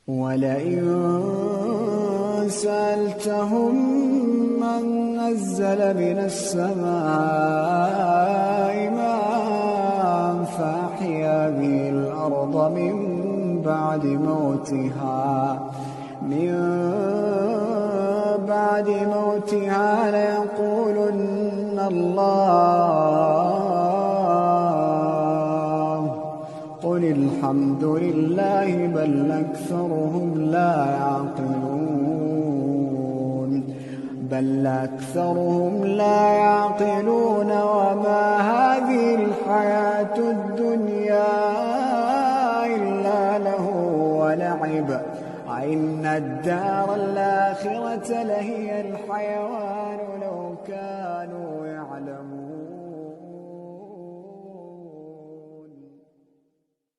وَلَئِن سَأَلْتَهُم مَّن نَّزَّلَ مِنَ السَّمَاءِ مَاءً فَأَحْيَا بِهِ الْأَرْضَ مِن بَعْدِ مَوْتِهَا لَيَقُولُنَّ اللَّهُ ۚ قُلِ الْحَمْدُ لِلَّهِ بَلْ أَكْثَرُهُمْ لَا يَعْقِلُونَ وَمَا هَٰذِهِ الْحَيَاةُ الدُّنْيَا إِلَّا لَهْوٌ وَلَعِبٌ ۚ وَإِنَّ الدَّارَ الْآخِرَةَ لَهِيَ الْحَيَوَانُ لَوْ كَانُوا يَعْلَمُونَ.